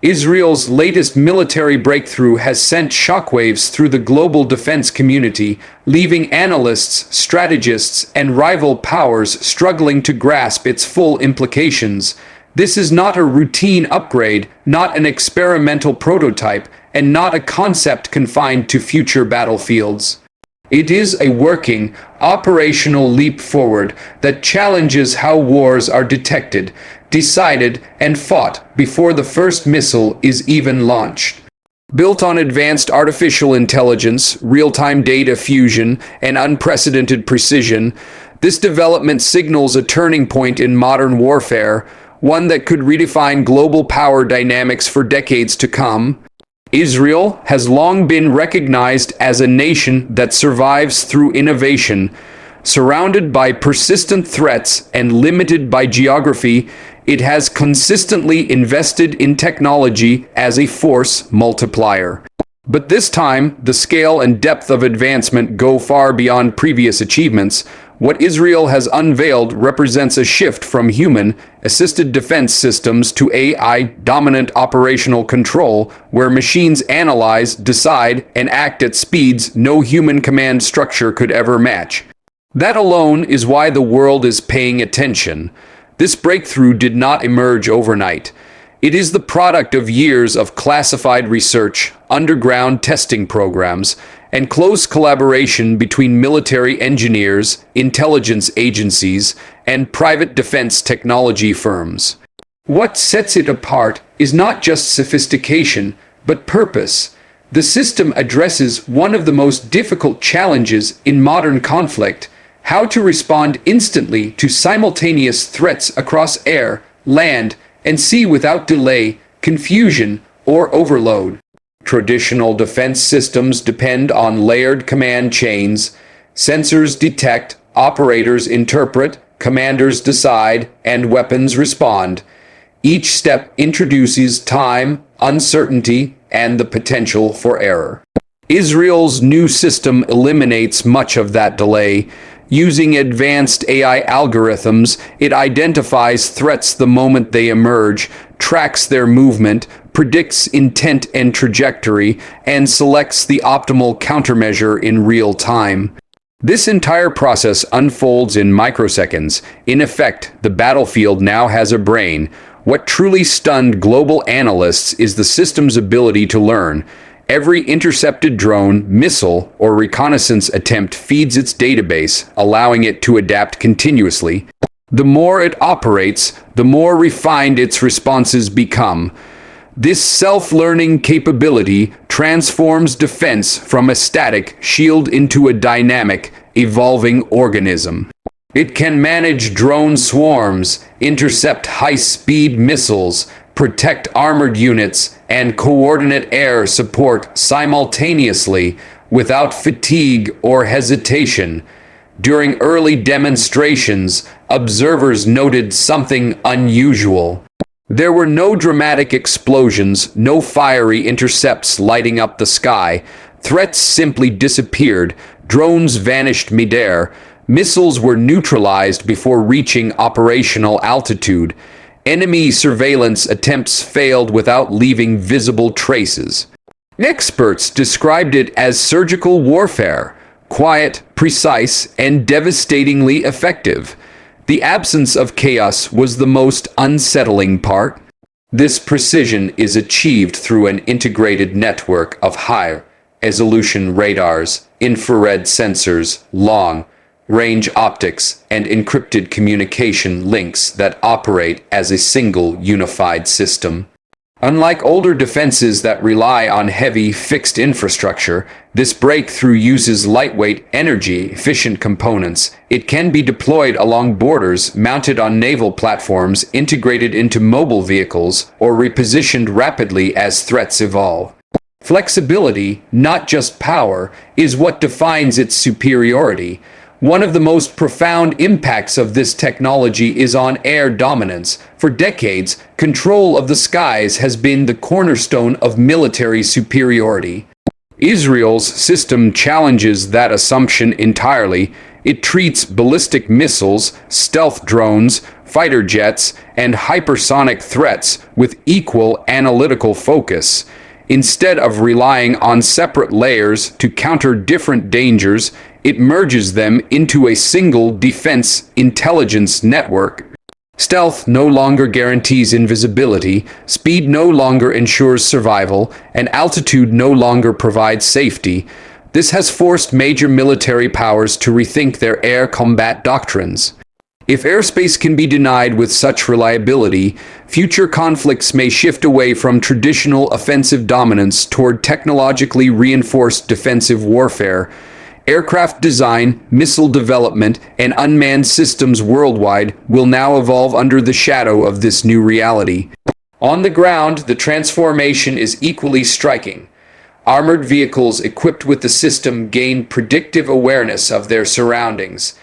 Israel's latest military breakthrough has sent shockwaves through the global defense community, leaving analysts, strategists, and rival powers struggling to grasp its full implications. This is not a routine upgrade, not an experimental prototype, and not a concept confined to future battlefields. It is a working, operational leap forward that challenges how wars are detected, decided, and fought before the first missile is even launched. Built on advanced artificial intelligence, real-time data fusion, and unprecedented precision, this development signals a turning point in modern warfare, one that could redefine global power dynamics for decades to come. Israel has long been recognized as a nation that survives through innovation. Surrounded by persistent threats and limited by geography, it has consistently invested in technology as a force multiplier. But this time, the scale and depth of advancement go far beyond previous achievements. What Israel has unveiled represents a shift from human-assisted defense systems to AI-dominant operational control, where machines analyze, decide, and act at speeds no human command structure could ever match. That alone is why the world is paying attention. This breakthrough did not emerge overnight. It is the product of years of classified research, underground testing programs, and close collaboration between military engineers, intelligence agencies, and private defense technology firms. What sets it apart is not just sophistication, but purpose. The system addresses one of the most difficult challenges in modern conflict: how to respond instantly to simultaneous threats across air, land, and sea without delay, confusion, or overload. Traditional defense systems depend on layered command chains. Sensors detect, operators interpret, commanders decide, and weapons respond. Each step introduces time, uncertainty, and the potential for error. Israel's new system eliminates much of that delay. Using advanced AI algorithms, it identifies threats the moment they emerge, tracks their movement, predicts intent and trajectory, and selects the optimal countermeasure in real time. This entire process unfolds in microseconds. In effect, the battlefield now has a brain. What truly stunned global analysts is the system's ability to learn. Every intercepted drone, missile, or reconnaissance attempt feeds its database, allowing it to adapt continuously. The more it operates, the more refined its responses become. This self-learning capability transforms defense from a static shield into a dynamic, evolving organism. It can manage drone swarms, intercept high-speed missiles, protect armored units, and coordinate air support simultaneously without fatigue or hesitation. During early demonstrations, observers noted something unusual. There were no dramatic explosions, no fiery intercepts lighting up the sky. Threats simply disappeared, drones vanished midair, missiles were neutralized before reaching operational altitude. Enemy surveillance attempts failed without leaving visible traces. Experts described it as surgical warfare, quiet, precise, and devastatingly effective. The absence of chaos was the most unsettling part. This precision is achieved through an integrated network of high-resolution radars, infrared sensors, long-range optics, and encrypted communication links that operate as a single unified system. Unlike older defenses that rely on heavy, fixed infrastructure, this breakthrough uses lightweight, energy-efficient components. It can be deployed along borders, mounted on naval platforms, integrated into mobile vehicles, or repositioned rapidly as threats evolve. Flexibility, not just power, is what defines its superiority. One of the most profound impacts of this technology is on air dominance. For decades, control of the skies has been the cornerstone of military superiority. Israel's system challenges that assumption entirely. It treats ballistic missiles, stealth drones, fighter jets, and hypersonic threats with equal analytical focus. Instead of relying on separate layers to counter different dangers, it merges them into a single defense intelligence network. Stealth no longer guarantees invisibility, speed no longer ensures survival, and altitude no longer provides safety. This has forced major military powers to rethink their air combat doctrines. If airspace can be denied with such reliability, future conflicts may shift away from traditional offensive dominance toward technologically reinforced defensive warfare. Aircraft design, missile development, and unmanned systems worldwide will now evolve under the shadow of this new reality. On the ground, the transformation is equally striking. Armored vehicles equipped with the system gain predictive awareness of their surroundings.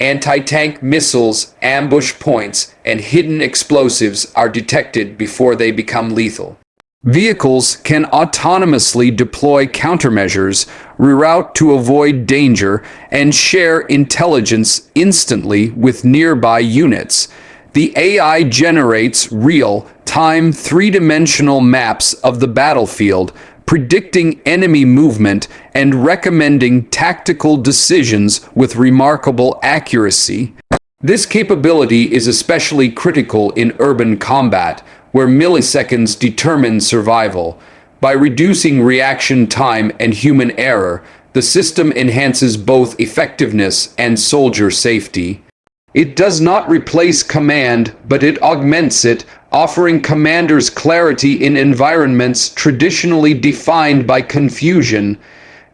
Anti-tank missiles, ambush points, and hidden explosives are detected before they become lethal. Vehicles can autonomously deploy countermeasures, reroute to avoid danger, and share intelligence instantly with nearby units. The AI generates real-time three-dimensional maps of the battlefield, predicting enemy movement and recommending tactical decisions with remarkable accuracy. This capability is especially critical in urban combat, where milliseconds determine survival. By reducing reaction time and human error, the system enhances both effectiveness and soldier safety. It does not replace command, but it augments it, offering commanders clarity in environments traditionally defined by confusion.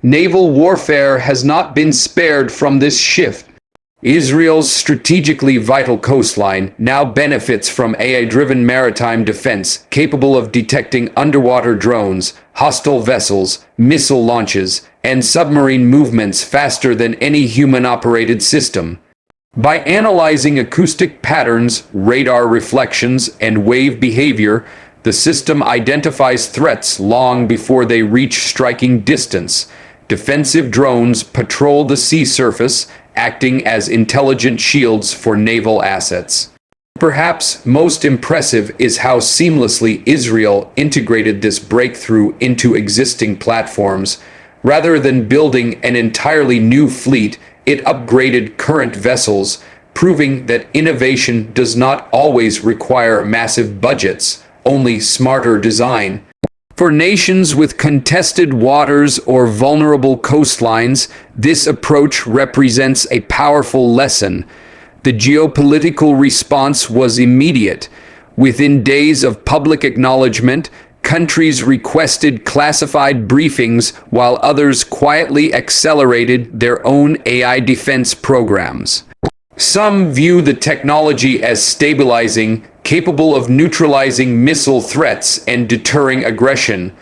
Naval warfare has not been spared from this shift. Israel's strategically vital coastline now benefits from AI-driven maritime defense capable of detecting underwater drones, hostile vessels, missile launches, and submarine movements faster than any human-operated system. By analyzing acoustic patterns, radar reflections, and wave behavior, the system identifies threats long before they reach striking distance. Defensive drones patrol the sea surface, acting as intelligent shields for naval assets. Perhaps most impressive is how seamlessly Israel integrated this breakthrough into existing platforms. Rather than building an entirely new fleet, it upgraded current vessels, proving that innovation does not always require massive budgets, only smarter design. For nations with contested waters or vulnerable coastlines, this approach represents a powerful lesson. The geopolitical response was immediate. Within days of public acknowledgement, countries requested classified briefings while others quietly accelerated their own AI defense programs. Some view the technology as stabilizing, capable of neutralizing missile threats and deterring aggression.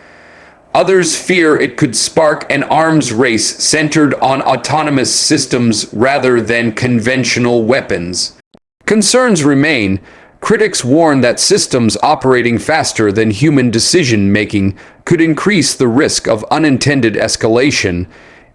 Others fear it could spark an arms race centered on autonomous systems rather than conventional weapons. Concerns remain. Critics warn that systems operating faster than human decision-making could increase the risk of unintended escalation.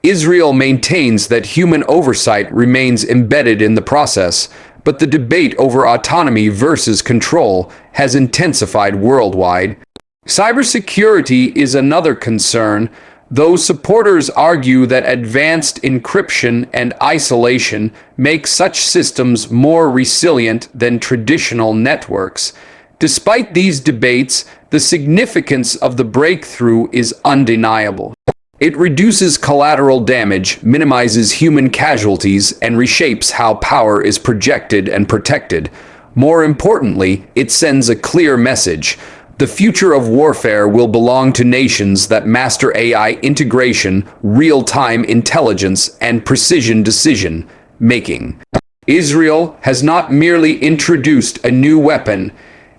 Israel maintains that human oversight remains embedded in the process, but the debate over autonomy versus control has intensified worldwide. Cybersecurity is another concern, though supporters argue that advanced encryption and isolation make such systems more resilient than traditional networks. Despite these debates, the significance of the breakthrough is undeniable. It reduces collateral damage, minimizes human casualties, and reshapes how power is projected and protected. More importantly, it sends a clear message. The future of warfare will belong to nations that master AI integration, real-time intelligence, and precision decision-making. Israel has not merely introduced a new weapon,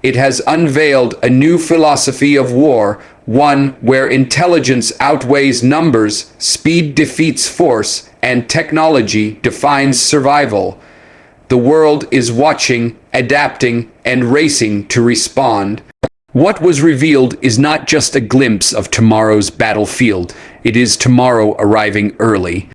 it has unveiled a new philosophy of war, one where intelligence outweighs numbers, speed defeats force, and technology defines survival. The world is watching, adapting, and racing to respond. What was revealed is not just a glimpse of tomorrow's battlefield, it is tomorrow arriving early.